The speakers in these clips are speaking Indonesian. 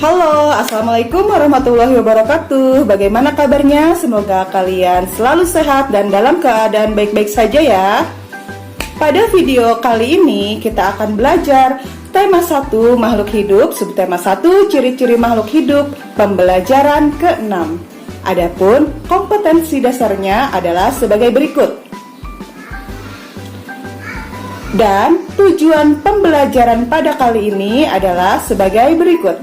Halo, Assalamualaikum warahmatullahi wabarakatuh. Bagaimana kabarnya? Semoga kalian selalu sehat dan dalam keadaan baik-baik saja ya. Pada video kali ini kita akan belajar tema 1 makhluk hidup, subtema 1 ciri-ciri makhluk hidup, pembelajaran ke-6. Adapun kompetensi dasarnya adalah sebagai berikut. Dan tujuan pembelajaran pada kali ini adalah sebagai berikut.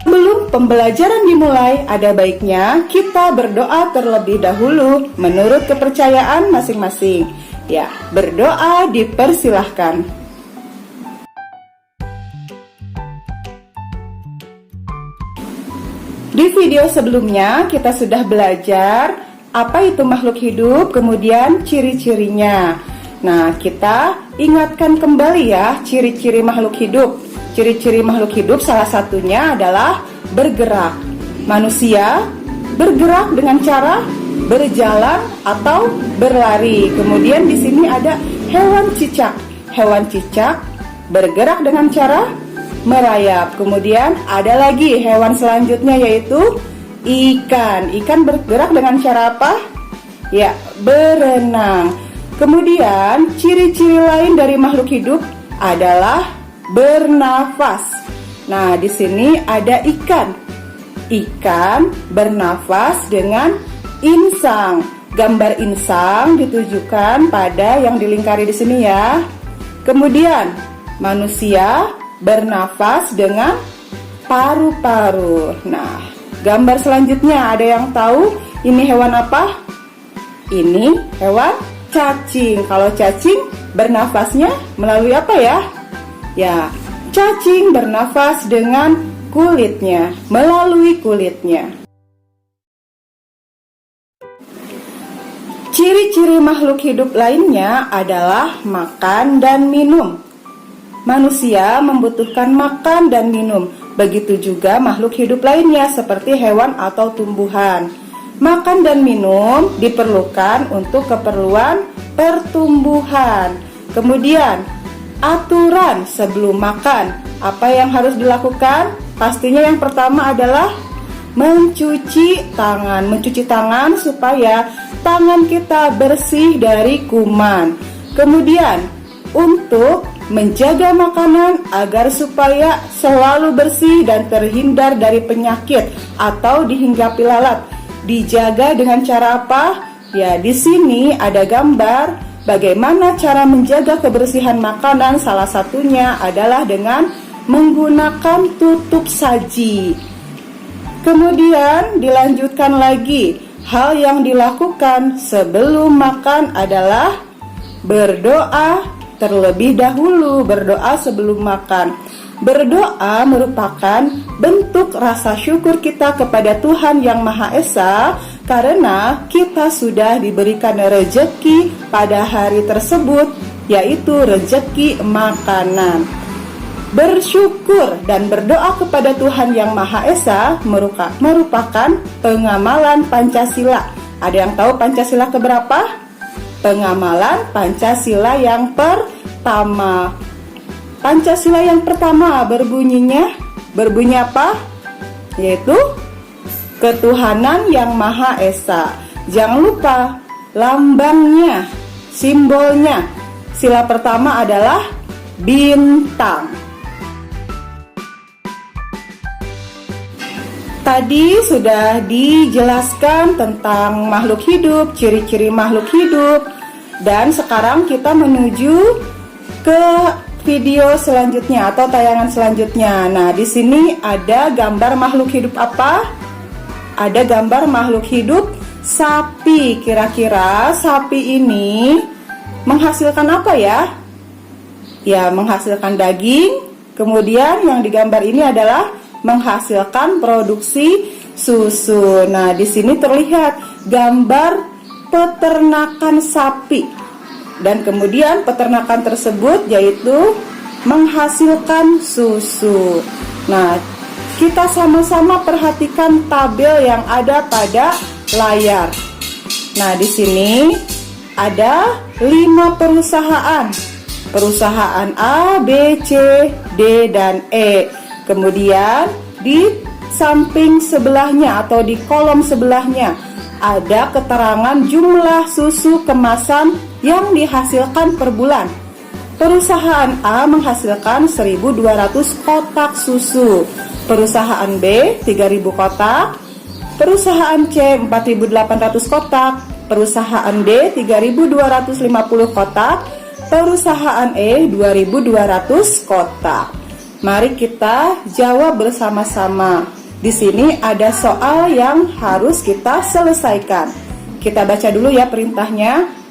Sebelum pembelajaran dimulai, ada baiknya kita berdoa terlebih dahulu menurut kepercayaan masing-masing. Ya, berdoa dipersilahkan. Di video sebelumnya kita sudah belajar apa itu makhluk hidup, kemudian ciri-cirinya. Nah, kita ingatkan kembali ya ciri-ciri makhluk hidup. Ciri-ciri makhluk hidup salah satunya adalah bergerak. Manusia bergerak dengan cara berjalan atau berlari. Kemudian di sini ada hewan cicak. Hewan cicak bergerak dengan cara merayap. Kemudian ada lagi hewan selanjutnya yaitu ikan. Ikan bergerak dengan cara apa? Ya, berenang. Kemudian ciri-ciri lain dari makhluk hidup adalah bernafas. Nah, di sini ada ikan. Ikan bernafas dengan insang. Gambar insang ditujukan pada yang dilingkari di sini ya. Kemudian, manusia bernafas dengan paru-paru. Nah, gambar selanjutnya ada yang tahu ini hewan apa? Ini hewan cacing. Kalau cacing bernafasnya melalui apa ya? Ya, cacing bernafas dengan kulitnya, melalui kulitnya. Ciri-ciri makhluk hidup lainnya adalah makan dan minum. Manusia membutuhkan makan dan minum, begitu juga makhluk hidup lainnya seperti hewan atau tumbuhan. Makan dan minum diperlukan untuk keperluan pertumbuhan. Kemudian, aturan sebelum makan. Apa yang harus dilakukan? Pastinya yang pertama adalah mencuci tangan. Mencuci tangan supaya tangan kita bersih dari kuman. Kemudian, untuk menjaga makanan agar supaya selalu bersih dan terhindar dari penyakit atau dihinggapi lalat. Dijaga dengan cara apa? Ya, di sini ada gambar bagaimana cara menjaga kebersihan makanan. Salah satunya adalah dengan menggunakan tutup saji. Kemudian dilanjutkan lagi, hal yang dilakukan sebelum makan adalah berdoa terlebih dahulu. Berdoa sebelum makan. Berdoa merupakan bentuk rasa syukur kita kepada Tuhan Yang Maha Esa karena kita sudah diberikan rezeki pada hari tersebut, yaitu rezeki makanan. Bersyukur dan berdoa kepada Tuhan Yang Maha Esa merupakan pengamalan Pancasila. Ada yang tahu Pancasila keberapa? Pengamalan Pancasila yang pertama. Pancasila yang pertama berbunyi apa? Yaitu ketuhanan Yang Maha Esa. Jangan lupa lambangnya, simbolnya. Sila pertama adalah bintang. Tadi sudah dijelaskan tentang makhluk hidup, ciri-ciri makhluk hidup. Dan sekarang kita menuju ke video selanjutnya atau tayangan selanjutnya. Nah, di sini ada gambar makhluk hidup apa? Ada gambar makhluk hidup sapi. Kira-kira sapi ini menghasilkan apa ya? Ya, menghasilkan daging. Kemudian yang digambar ini adalah menghasilkan produksi susu. Nah, di sini terlihat gambar peternakan sapi. Dan kemudian peternakan tersebut yaitu menghasilkan susu. Nah, kita sama-sama perhatikan tabel yang ada pada layar. Nah, di sini ada 5 perusahaan Perusahaan A, B, C, D, dan E. Kemudian di samping sebelahnya atau di kolom sebelahnya ada keterangan jumlah susu kemasan yang dihasilkan per bulan. Perusahaan A menghasilkan 1.200 kotak susu, perusahaan B 3.000 kotak, perusahaan C 4.800 kotak, perusahaan D 3.250 kotak, perusahaan E 2.200 kotak. Mari kita jawab bersama-sama. Di sini ada soal yang harus kita selesaikan. Kita baca dulu ya perintahnya.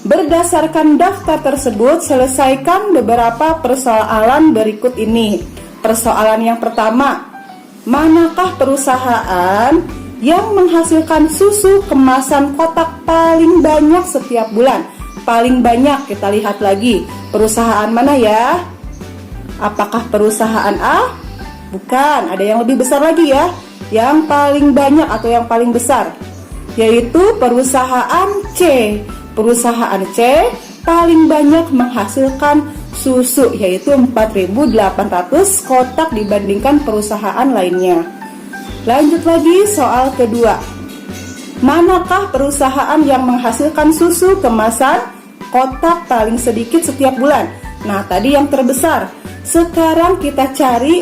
Berdasarkan daftar tersebut, selesaikan beberapa persoalan berikut ini. Persoalan yang pertama, manakah perusahaan yang menghasilkan susu kemasan kotak paling banyak setiap bulan? Paling banyak, kita lihat lagi. Perusahaan mana ya? Apakah perusahaan A? Bukan, ada yang lebih besar lagi ya. Yang paling banyak atau yang paling besar, yaitu perusahaan C. Perusahaan C paling banyak menghasilkan susu, yaitu 4.800 kotak dibandingkan perusahaan lainnya. Lanjut lagi soal kedua. Manakah perusahaan yang menghasilkan susu kemasan kotak paling sedikit setiap bulan? Nah, tadi yang terbesar. Sekarang kita cari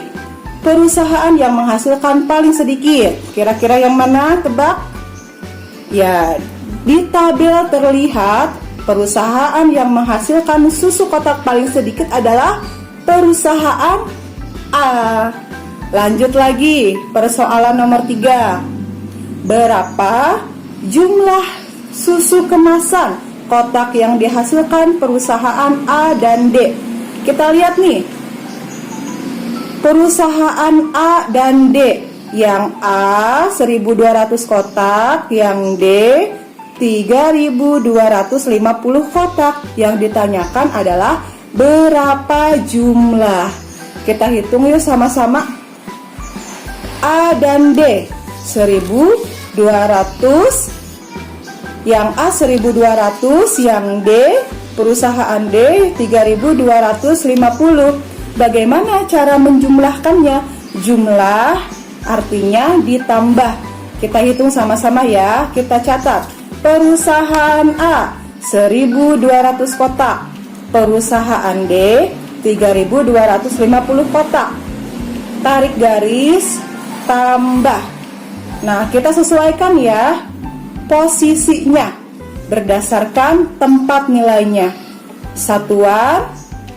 perusahaan yang menghasilkan paling sedikit. Kira-kira yang mana? Tebak? Ya, di tabel terlihat perusahaan yang menghasilkan susu kotak paling sedikit adalah perusahaan A. Lanjut lagi, persoalan nomor 3. Berapa jumlah susu kemasan kotak yang dihasilkan perusahaan A dan D? Kita lihat nih, perusahaan A dan D. Yang A 1.200 kotak, yang D 3.250 kotak. Yang ditanyakan adalah berapa jumlah. Kita hitung yuk sama-sama. A dan D 1.200, yang A 1.200, yang D, perusahaan D 3.250. Bagaimana cara menjumlahkannya? Jumlah artinya ditambah. Kita hitung sama-sama ya. Kita catat. Perusahaan A 1.200 kotak, perusahaan D 3.250 kotak. Tarik garis, tambah. Nah, kita sesuaikan ya posisinya berdasarkan tempat nilainya. Satuan,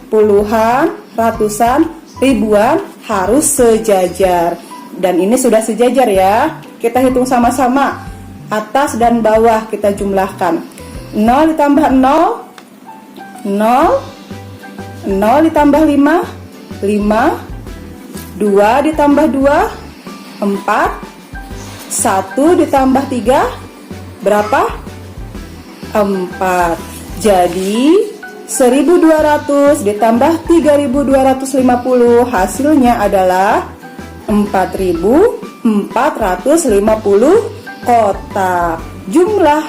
puluhan, ratusan, ribuan harus sejajar. Dan ini sudah sejajar ya. Kita hitung sama-sama. Atas dan bawah kita jumlahkan. 0 ditambah 0, 0. 0 ditambah 5, 5. 2 ditambah 2, 4. 1 ditambah 3, berapa? 4. Jadi 1.200 ditambah 3.250 hasilnya adalah 4.450 kotak. Jumlah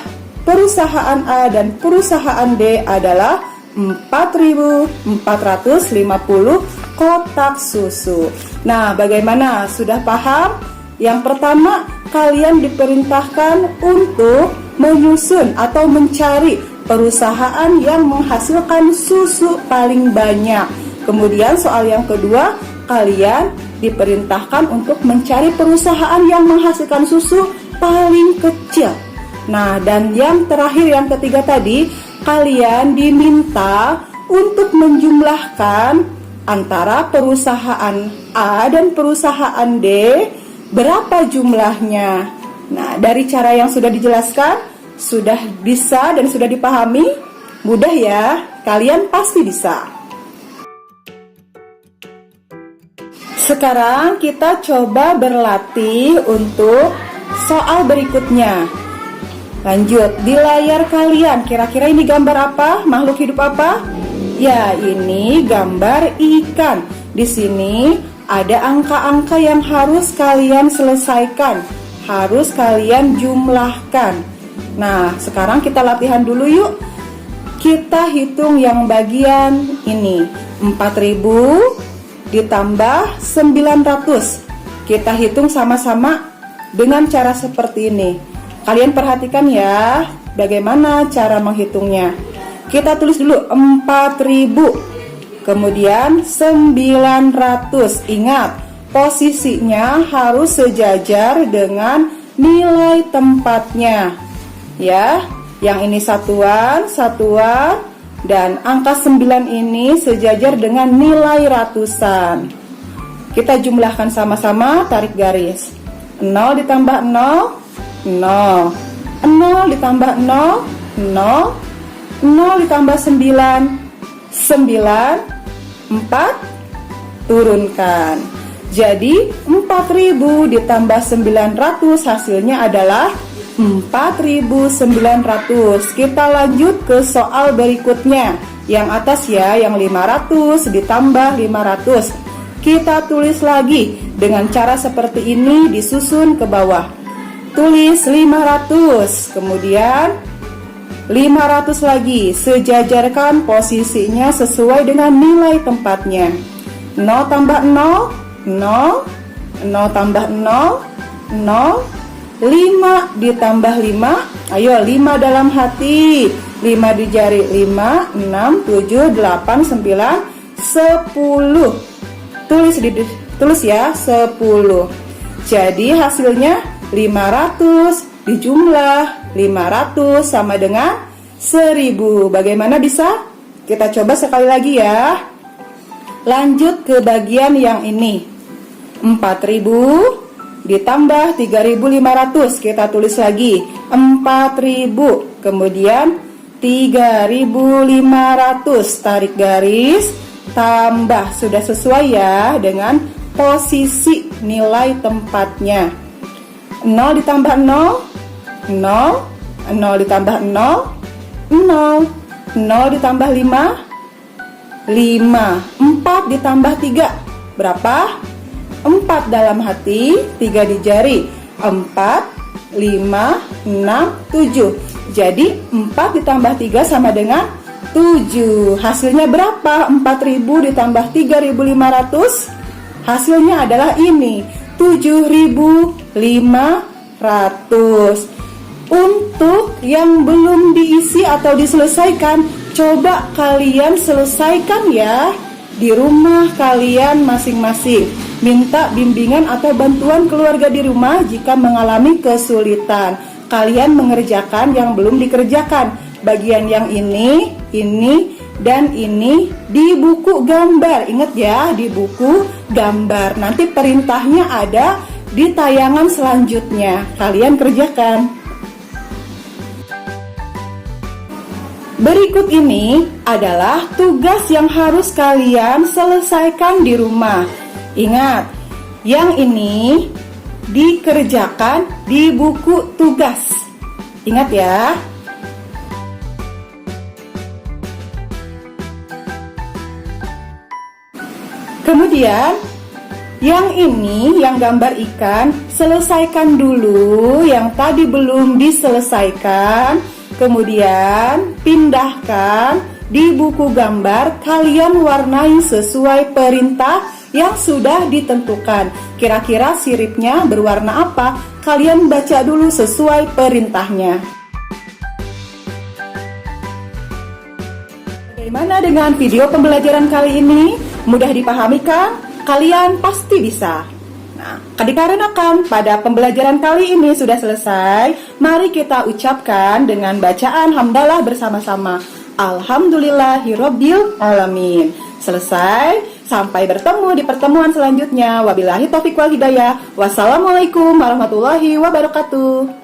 perusahaan A dan perusahaan D adalah 4.450 kotak susu. Nah, bagaimana? Sudah paham? Yang pertama, kalian diperintahkan untuk menyusun atau mencari perusahaan yang menghasilkan susu paling banyak. Kemudian soal yang kedua, kalian diperintahkan untuk mencari perusahaan yang menghasilkan susu paling kecil. Nah, dan yang terakhir, yang ketiga tadi, kalian diminta untuk menjumlahkan antara perusahaan A dan perusahaan D, berapa jumlahnya. Nah, dari cara yang sudah dijelaskan, sudah bisa dan sudah dipahami? Mudah ya, kalian pasti bisa. Sekarang kita coba berlatih untuk soal berikutnya. Lanjut, di layar kalian, kira-kira ini gambar apa? Makhluk hidup apa? Ya, ini gambar ikan. Di sini ada angka-angka yang harus kalian selesaikan, harus kalian jumlahkan. Nah, sekarang kita latihan dulu yuk. kita hitung yang bagian ini. 4.000 ditambah 900. Kita hitung sama-sama dengan cara seperti ini. Kalian perhatikan ya, bagaimana cara menghitungnya. Kita tulis dulu 4.000, kemudian 900. Ingat, posisinya harus sejajar dengan nilai tempatnya. Ya, yang ini satuan, dan angka 9 ini sejajar dengan nilai ratusan. Kita jumlahkan sama-sama, tarik garis. 0 ditambah 0, 0. 0 ditambah 0, 0. 0 ditambah 9, 9. 4, turunkan. Jadi 4.000 ditambah 900 hasilnya adalah 4.900. Kita lanjut ke soal berikutnya. Yang atas ya, yang 500 ditambah 500. Kita tulis lagi dengan cara seperti ini, disusun ke bawah. Tulis 500, kemudian 500 lagi, sejajarkan posisinya sesuai dengan nilai tempatnya. 0 tambah 0, 0. 0 tambah 0, 0. 5 ditambah 5, ayo 5 dalam hati. 5 di jari, 5, 6, 7, 8, 9, 10. Tulis ya, 10. Jadi hasilnya 500 dijumlah 500 sama dengan 1000. Bagaimana bisa? Kita coba sekali lagi ya. Lanjut ke bagian yang ini. 4.000 ditambah 3.500. Kita tulis lagi 4.000, kemudian 3.500. Tarik garis, tambah. Sudah sesuai ya dengan posisi nilai tempatnya. 0 ditambah 0, 0. 0 ditambah 0, 0. 0 ditambah 5, 5. 4 ditambah 3, berapa? 4 dalam hati, 3 di jari. 4, 5, 6, 7. Jadi 4 ditambah 3 sama dengan 7. Hasilnya berapa? 4.000 ditambah 3.500. Hasilnya adalah ini, 7.500. Untuk yang belum diisi atau diselesaikan, coba kalian selesaikan ya di rumah kalian masing-masing. Minta bimbingan atau bantuan keluarga di rumah jika mengalami kesulitan. Kalian mengerjakan yang belum dikerjakan. Bagian yang ini, dan ini di buku gambar. Ingat ya, di buku gambar. Nanti perintahnya ada di tayangan selanjutnya. Kalian kerjakan. Berikut ini adalah tugas yang harus kalian selesaikan di rumah. Ingat, yang ini dikerjakan di buku tugas. Ingat ya. Kemudian yang ini, yang gambar ikan, selesaikan dulu yang tadi belum diselesaikan. Kemudian pindahkan di buku gambar, kalian warnai sesuai perintah yang sudah ditentukan. Kira-kira siripnya berwarna apa? Kalian baca dulu sesuai perintahnya. Bagaimana dengan video pembelajaran kali ini? Mudah dipahami kan? Kalian pasti bisa. Nah, dikarenakan pada pembelajaran kali ini sudah selesai, mari kita ucapkan dengan bacaan hamdalah bersama-sama. Alhamdulillahirabbil alamin. Selesai. Sampai bertemu di pertemuan selanjutnya. Wabillahi taufiq wal hidayah. Wassalamualaikum warahmatullahi wabarakatuh.